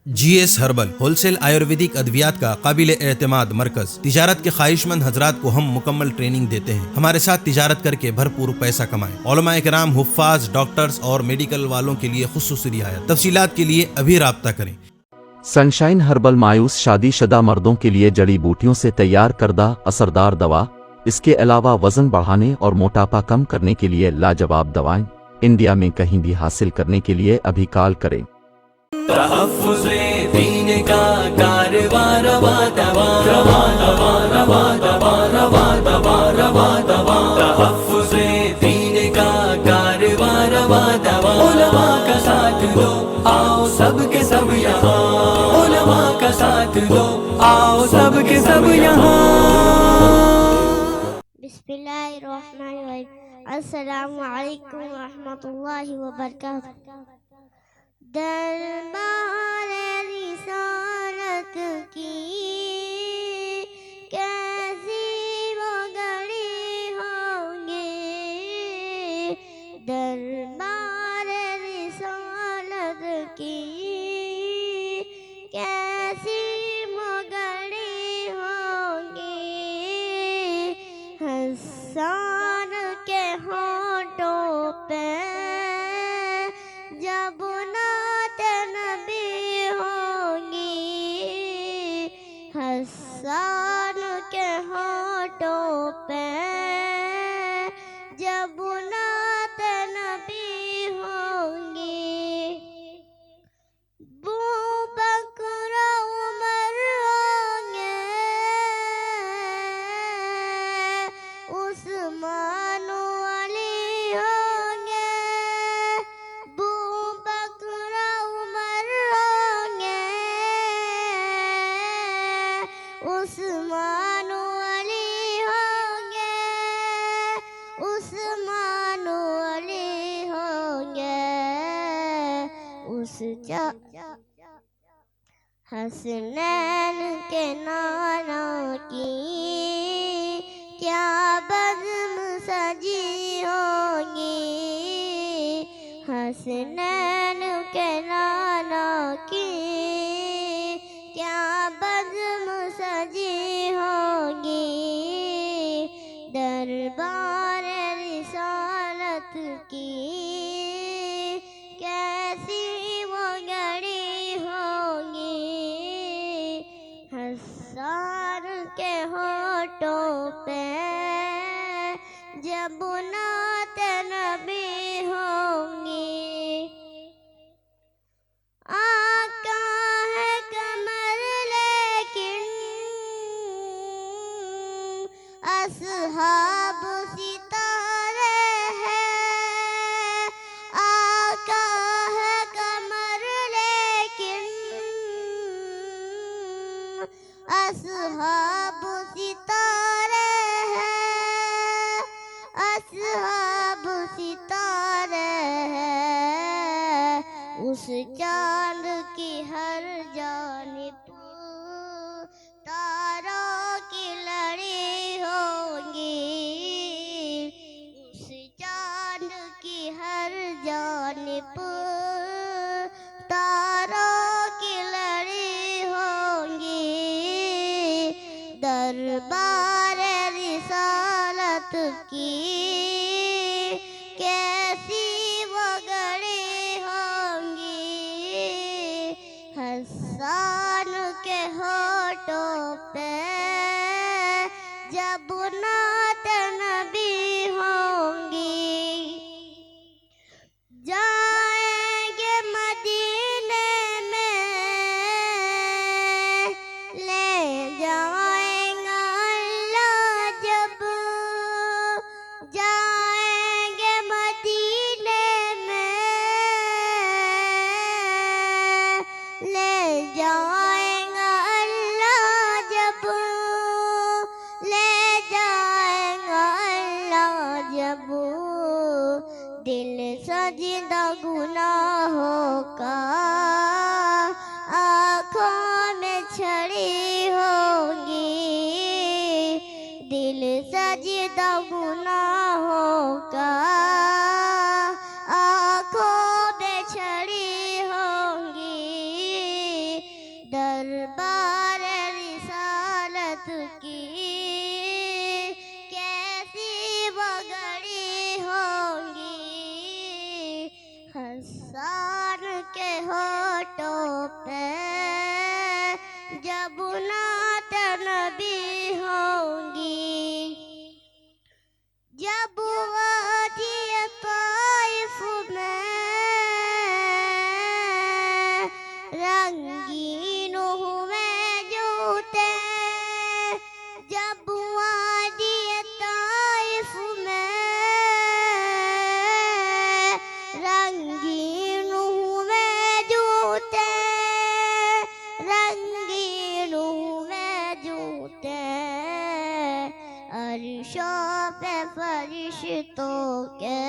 GS herbal wholesale Ayurvedic अद्वियात का काबिल एतमाद मरकज। तिजारत के ख्वाहिशमंद हजरात को हम मुकम्मल ट्रेनिंग देते हैं। हमारे साथ तिजारत करके भरपूर पैसा कमाएं। उलमाए किराम, हुफ्फाज, डॉक्टर्स और मेडिकल वालों के लिए खुसूसी रियायत। तफसीलात के लिए अभी राब्ता करें। सनशाइन हर्बल मायूस शादीशुदा मर्दों के लिए जड़ी बूटियों से तैयार करदा असरदार दवा। इसके अलावा वजन बढ़ाने और मोटापा कम करने के लिए लाजवाब दवाएं इंडिया में कहीं भी हासिल करने के लिए अभी कॉल करें। तहफ़्फ़ुज़े दीन का कारवां रवा दवा रवा दवा रवा दवा रवा दवा रवा दवा। तहफ़्फ़ुज़े दीन का कारवां रवा दवा। उलमा का साथ दो, आओ सब के सब यहाँ। उलमा का साथ दो, आओ सब के सब यहाँ। बिस्मिल्लाहिर्रहमानिर्रहीम। अस्सलामु अलैकुम रहमतुल्लाहि व बरकातुहू। दरबार रिसालत की कैसी वो घड़ी होंगे। दरबार रिसालत की कैसी वो घड़ी होंगी। हसन के होठों पे जब नात नबी होंगी। हसन के होठों पे जब नात नबी होंगी। बू बकर उमर होंगे, उस्मान अली होंगे। बू बकर उमर होंगे, उस्मान अली होंगे। उस्मान अली होंगे। उस हसनैन के नाना की क्या बज़्म सजी होंगी। हसनैन के नाना की क्या बज़्म सजी होंगी। दरबार रिसालत की कैसी वो घड़ी होंगी। हसन के होठों पे जब नात नबी होंगी। आका है कमर लेकिन असहाब सितारे हैं। आका है कमर लेकिन असहाब सितारे हैं। असहाब सितारे हैं। उस चांद की हर जानिब तारों की लड़ी होंगी। उस चांद की हर जानिब तारों की लड़ी होंगी। दरबार रिसालत की कैसी वो घड़ी होंगी। हसन के होठों पे जब नात नबी होंगी। जाएंगे मदीने में ले जाएगा अल्लाह जब। जाएंगे मदीने में ले जाएगा अल्लाह जब। ले जाएगा अल्लाह जब। दिल सजदा गुनाहों का आँखों में छड़ी होंगी। दिल सजदा गुनाहों का आँखों में छड़ी होंगी। रंगीन हुए जूते जब वादी ताइफ में, रंगीन हुए जूते, रंगीन हुए जूते, अर्शों पे फरिश्तों के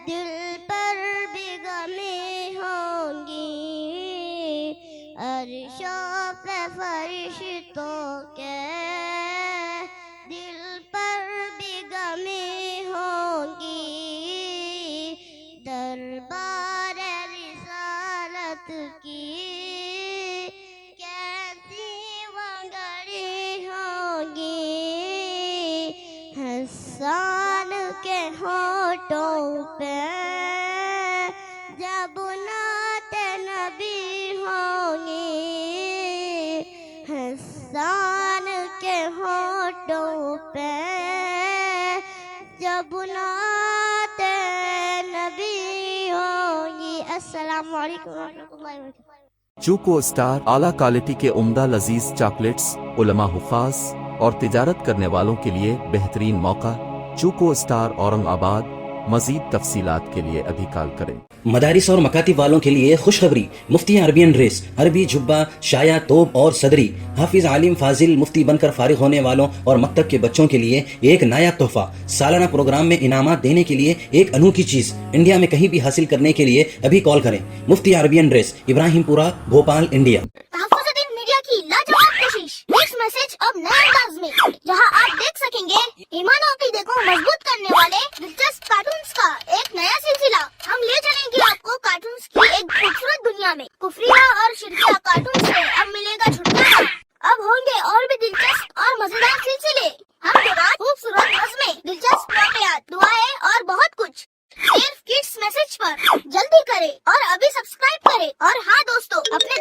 दिल पर भी गमी होंगी, अर्शों पे फरिश्तों के दिल पर भी गमी होंगी, दरबार रिसालत की कैसी वंगड़ी होगी, हसन के होठों पे जब नात नबी होंगी, हसन के होठों पे जब नात नबी होंगी। अस्सलामु अलैकुम रहमतुल्लाहि व बरकातहू। चूको स्टार आला क्वालिटी के उम्दा लजीज चॉकलेट्स उलमा हुफ़ाज और तिजारत करने वालों के लिए बेहतरीन मौका। चूको स्टार औरंगाबाद। मजीद तफसीलात के लिए अभी कॉल करें। मदारिस और मकातिब वालों के लिए खुशखबरी, मुफ्ती अरबियन ड्रेस, अरबी जुब्बा, शाया, तोब और सदरी, हाफिज आलिम फाजिल मुफ्ती बनकर फारिग होने वालों और मकतब के बच्चों के लिए एक नायाब तोहफा। सालाना प्रोग्राम में इनामात देने के लिए एक अनोखी चीज इंडिया में कहीं भी हासिल करने के लिए अभी कॉल करें। Mufti Arabian dress, Ibrahimpura, Bhopal, India. तहफ़्फ़ुज़-ए-दीन मीडिया की लाजवाब कोशिश, नेक्स्ट मैसेज अब नए अंदाज में, जहां आप देख सकेंगे ईमान और अक़ीदे को मजबूत करने वाले दिलचस्प कार्टून्स का एक नया सिलसिला। हम ले चलेंगे आपको कार्टून्स की एक खूबसूरत दुनिया में। कुफरिया और शिरकिया कार्टून से अब मिलेगा छुटकारा। अब होंगे और भी दिलचस्प और मजेदार सिलसिले। हम बाद खूबसूरत नज़्में, दिलचस्प वाक़यात, दुआएं और बहुत कुछ सिर्फ किड्स मैसेज पर। जल्दी करें और अभी सब्सक्राइब करें। और हाँ दोस्तों, अपने